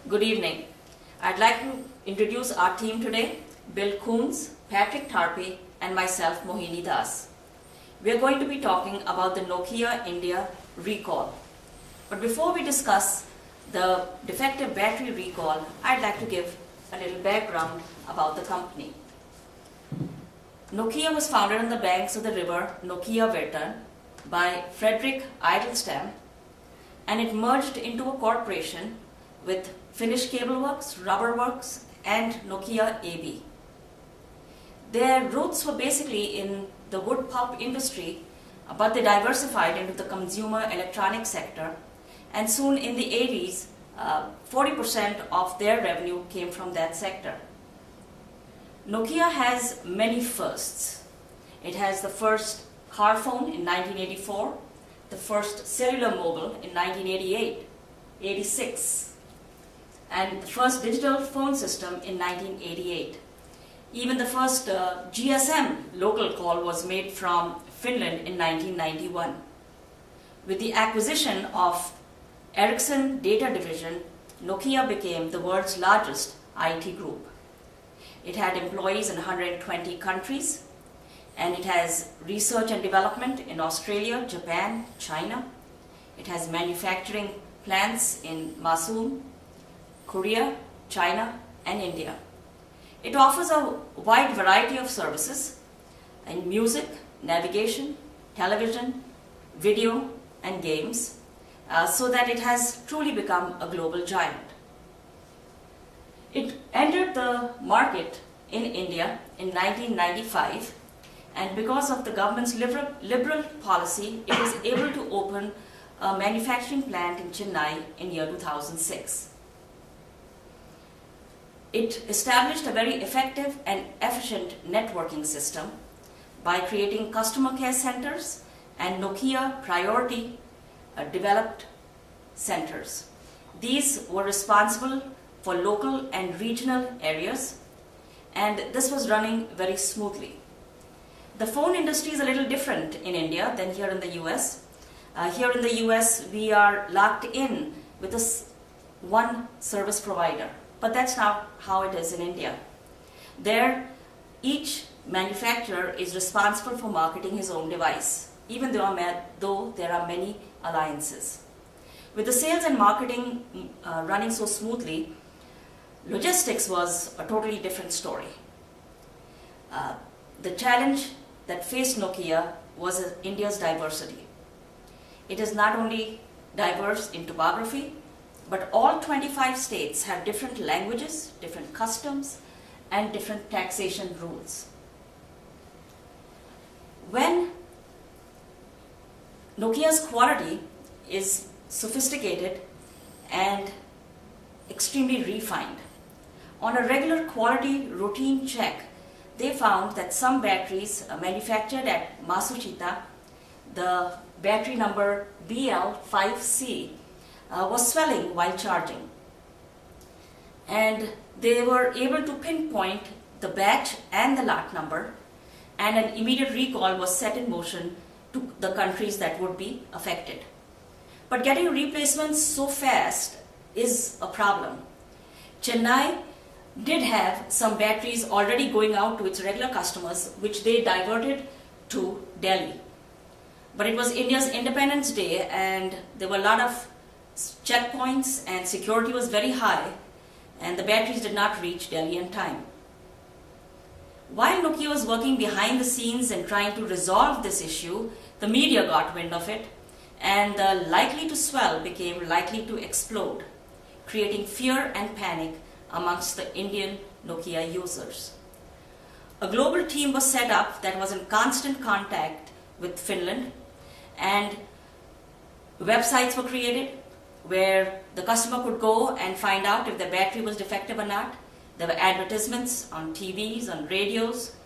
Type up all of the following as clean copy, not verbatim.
Good evening. I'd like to introduce our team today, Bill Coons, Patrick Tarpe, and myself, Mohini Das. We are going to be talking about the Nokia India recall. But before we discuss the defective battery recall, I'd like to give a little background about the company. Nokia was founded on the banks of the river Nokia Vätern by Fredrik Idelstam, and it merged into a corporation with Finnish Cable Works, Rubber Works, and Nokia AB. Their roots were basically in the wood pulp industry, but they diversified into the consumer electronics sector, and soon in the 80s, 40% of their revenue came from that sector. Nokia has many firsts. It has the first car phone in 1984, the first cellular mobile in 1988, 86, and the first digital phone system in 1988. Even the first GSM local call was made from Finland in 1991. With the acquisition of Ericsson Data Division, Nokia became the world's largest IT group. It had employees in 120 countries, and it has research and development in Australia, Japan, China. It has manufacturing plants in Masoom, Korea, China, and India. It offers a wide variety of services in music, navigation, television, video, and games, so that it has truly become a global giant. It entered the market in India in 1995, and because of the government's liberal policy, it was able to open a manufacturing plant in Chennai in year 2006. It established a very effective and efficient networking system by creating customer care centers and Nokia priority developed centers. These were responsible for local and regional areas, and this was running very smoothly. The phone industry is a little different in India than here in the US. Here in the US, we are locked in with one service provider. But that's not how it is in India. There, each manufacturer is responsible for marketing his own device, even though there are many alliances. With the sales and marketing running so smoothly, logistics was a totally different story. The challenge that faced Nokia was India's diversity. It is not only diverse in topography, but all 25 states have different languages, different customs, and different taxation rules. When Nokia's quality is sophisticated and extremely refined. On a regular quality routine check, they found that some batteries manufactured at Masuchita, the battery number BL5C, was swelling while charging. And they were able to pinpoint the batch and the lot number, and an immediate recall was set in motion to the countries that would be affected. But getting replacements so fast is a problem. Chennai did have some batteries already going out to its regular customers, which they diverted to Delhi. But it was India's Independence Day, and there were a lot of checkpoints and security was very high, and the batteries did not reach Delhi in time. While Nokia was working behind the scenes and trying to resolve this issue, the media got wind of it, and the likely to swell became likely to explode, creating fear and panic amongst the Indian Nokia users. A global team was set up that was in constant contact with Finland, and websites were created where the customer could go and find out if the battery was defective or not. There were advertisements on TVs, on radios,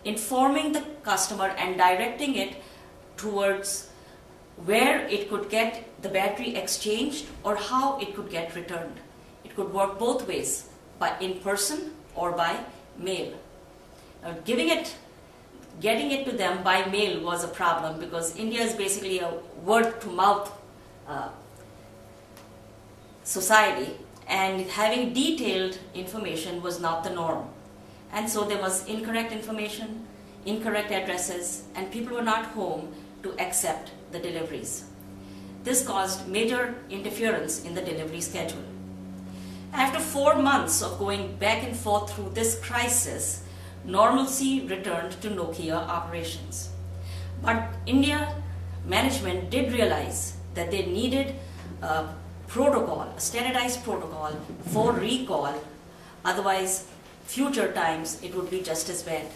informing the customer and directing it towards where it could get the battery exchanged or how it could get returned. It could work both ways, by in person or by mail. Now, getting it to them by mail was a problem because India is basically a word-to-mouth society, and having detailed information was not the norm. And so there was incorrect information, incorrect addresses, and people were not home to accept the deliveries. This caused major interference in the delivery schedule. After 4 months of going back and forth through this crisis, normalcy returned to Nokia operations. But India management did realize that they needed a protocol, a standardized protocol for recall, otherwise future times it would be just as bad.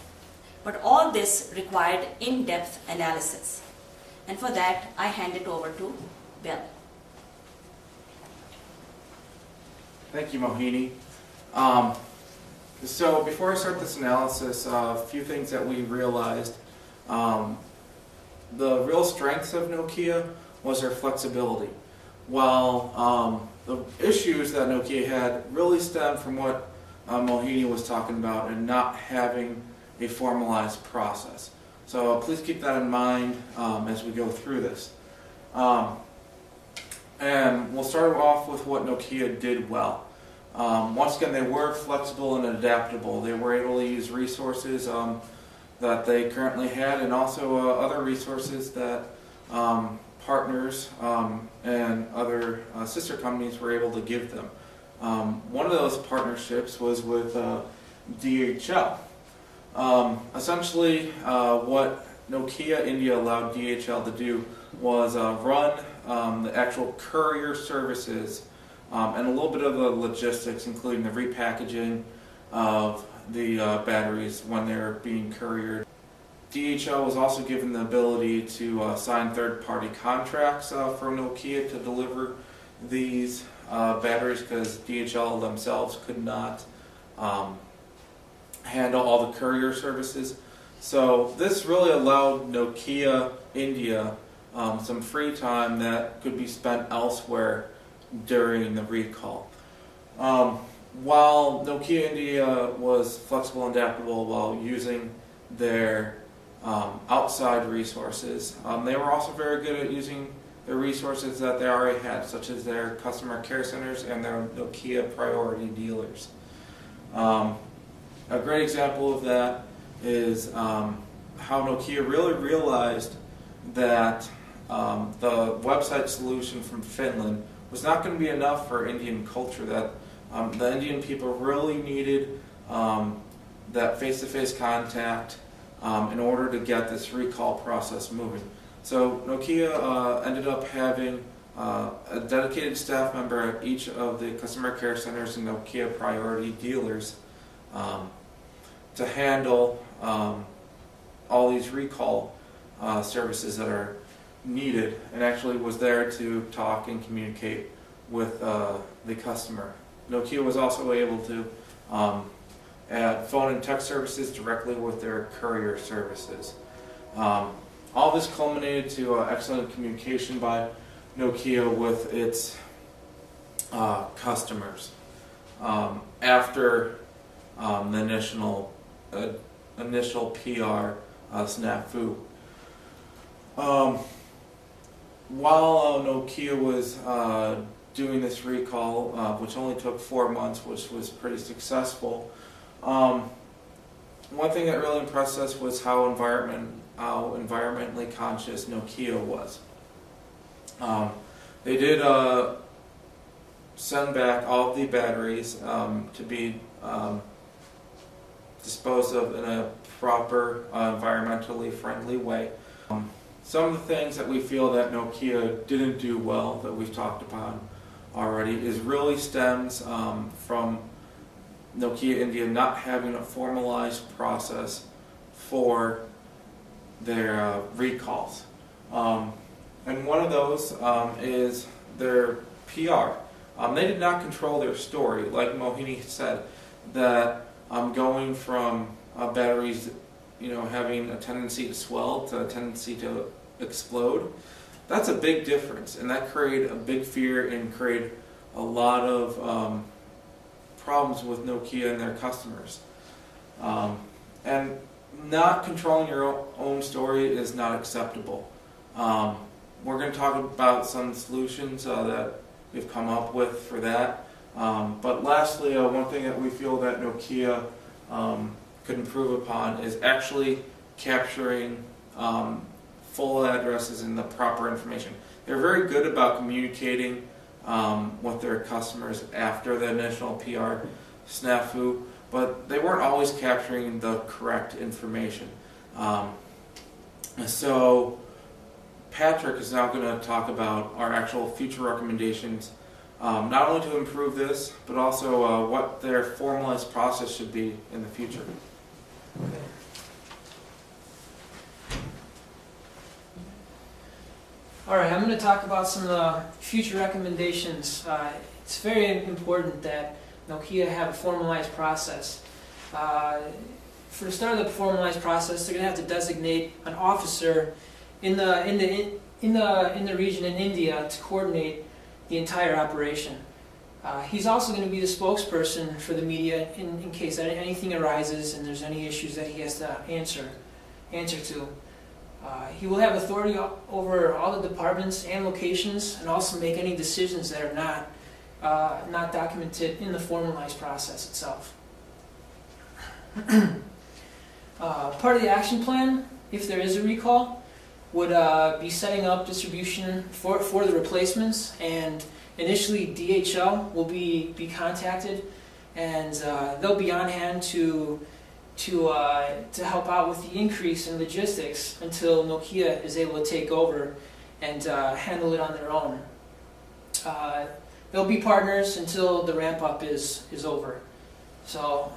But all this required in-depth analysis. And for that, I hand it over to Bill. Thank you, Mohini. So before I start this analysis, a few things that we realized. The real strengths of Nokia was their flexibility. While the issues that Nokia had really stemmed from what Mohini was talking about and not having a formalized process. So please keep that in mind as we go through this. And we'll start off with what Nokia did well. Once again, they were flexible and adaptable. They were able to use resources that they currently had, and also other resources that partners and other sister companies were able to give them. One of those partnerships was with DHL. Essentially, what Nokia India allowed DHL to do was run the actual courier services and a little bit of the logistics, including the repackaging of the batteries when they're being couriered. DHL was also given the ability to sign third-party contracts for Nokia to deliver these batteries, because DHL themselves could not handle all the courier services. So this really allowed Nokia India some free time that could be spent elsewhere during the recall. While Nokia India was flexible and adaptable while using their outside resources, they were also very good at using the resources that they already had, such as their customer care centers and their Nokia priority dealers. A great example of that is how Nokia really realized that the website solution from Finland was not going to be enough for Indian culture, that the Indian people really needed that face-to-face contact in order to get this recall process moving. So Nokia ended up having a dedicated staff member at each of the customer care centers and Nokia priority dealers to handle all these recall services that are needed, and actually was there to talk and communicate with the customer. Nokia was also able to add phone and text services directly with their courier services. All this culminated to excellent communication by Nokia with its customers after the initial PR snafu. While Nokia was doing this recall, which only took 4 months, which was pretty successful, one thing that really impressed us was how environmentally conscious Nokia was. They did send back all of the batteries to be disposed of in a proper, environmentally friendly way. Some of the things that we feel that Nokia didn't do well, that we've talked about already, is really stems from Nokia India not having a formalized process for their recalls. And one of those is their PR. They did not control their story, like Mohini said, that going from batteries having a tendency to swell to a tendency to explode. That's a big difference, and that created a big fear and created a lot of problems with Nokia and their customers. And not controlling your own story is not acceptable. We're going to talk about some solutions that we've come up with for that. But lastly, one thing that we feel that Nokia could improve upon is actually capturing full addresses and the proper information. They're very good about communicating with their customers after the initial PR snafu, but they weren't always capturing the correct information. So Patrick is now going to talk about our actual future recommendations, not only to improve this, but also what their formalized process should be in the future. Okay. All right, I'm going to talk about some of the future recommendations. It's very important that Nokia have a formalized process. For the start of the formalized process, they're going to have to designate an officer in the region in India to coordinate the entire operation. He's also going to be the spokesperson for the media in case anything arises and there's any issues that he has to answer to. He will have authority over all the departments and locations, and also make any decisions that are not documented in the formalized process itself. Part of the action plan, if there is a recall, would be setting up distribution for the replacements, and initially DHL will be contacted, and they'll be on hand to help out with the increase in logistics until Nokia is able to take over and handle it on their own. They'll be partners until the ramp up is over. So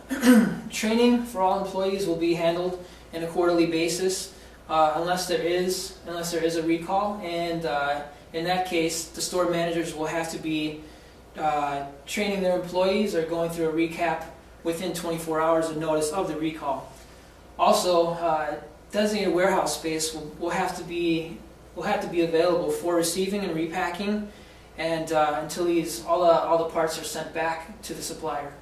training for all employees will be handled on a quarterly basis unless there is a recall, and in that case the store managers will have to be training their employees or going through a recap within 24 hours of notice of the recall. Also, designated warehouse space will have to be available for receiving and repacking, and until all the parts are sent back to the supplier.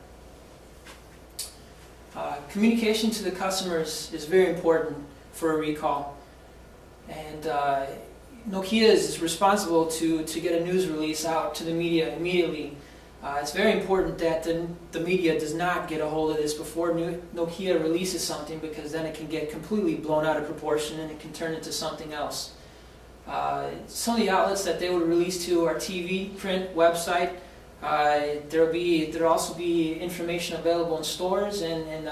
Communication to the customers is very important for a recall, and Nokia is responsible to get a news release out to the media immediately. It's very important that the media does not get a hold of this before Nokia releases something, because then it can get completely blown out of proportion and it can turn into something else. Some of the outlets that they would release to are TV, print, website. There'll also be information available in stores and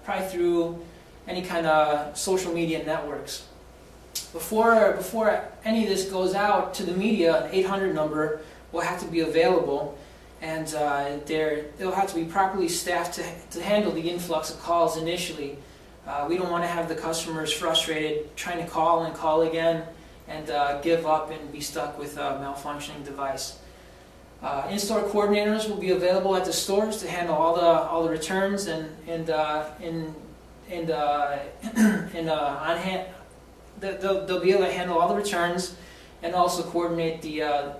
probably through any kind of social media networks. Before any of this goes out to the media, an 800 number will have to be available, and they'll have to be properly staffed to handle the influx of calls initially. We don't want to have the customers frustrated trying to call and call again and give up and be stuck with a malfunctioning device. In-store coordinators will be available at the stores to handle all the returns and on hand. They'll be able to handle all the returns and also coordinate the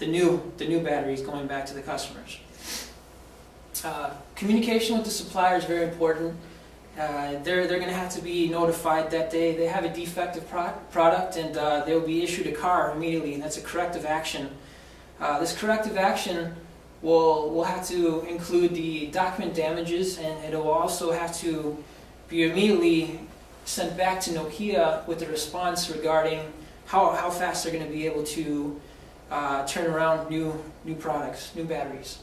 new batteries going back to the customers. Communication with the supplier is very important. They're going to have to be notified that they have a defective product, and they will be issued a car immediately, and that's a corrective action. This corrective action will have to include the document damages, and it will also have to be immediately sent back to Nokia with a response regarding how fast they're going to be able to turn around new products, new batteries.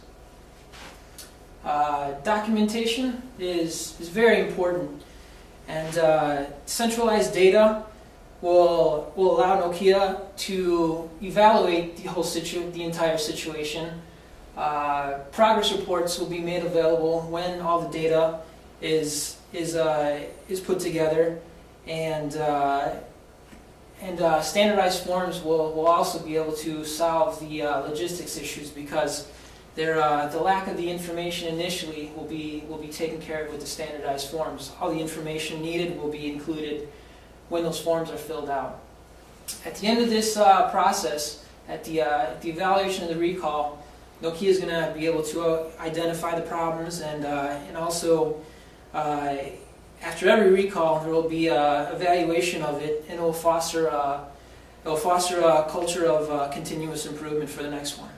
Documentation is very important, and centralized data will allow Nokia to evaluate the entire situation. Progress reports will be made available when all the data is put together, and standardized forms will also be able to solve the logistics issues, because the lack of the information initially will be taken care of with the standardized forms. All the information needed will be included when those forms are filled out. At the end of this process, at the evaluation of the recall, Nokia is going to be able to identify the problems, and also after every recall there will be an evaluation of it, and it will foster a culture of continuous improvement for the next one.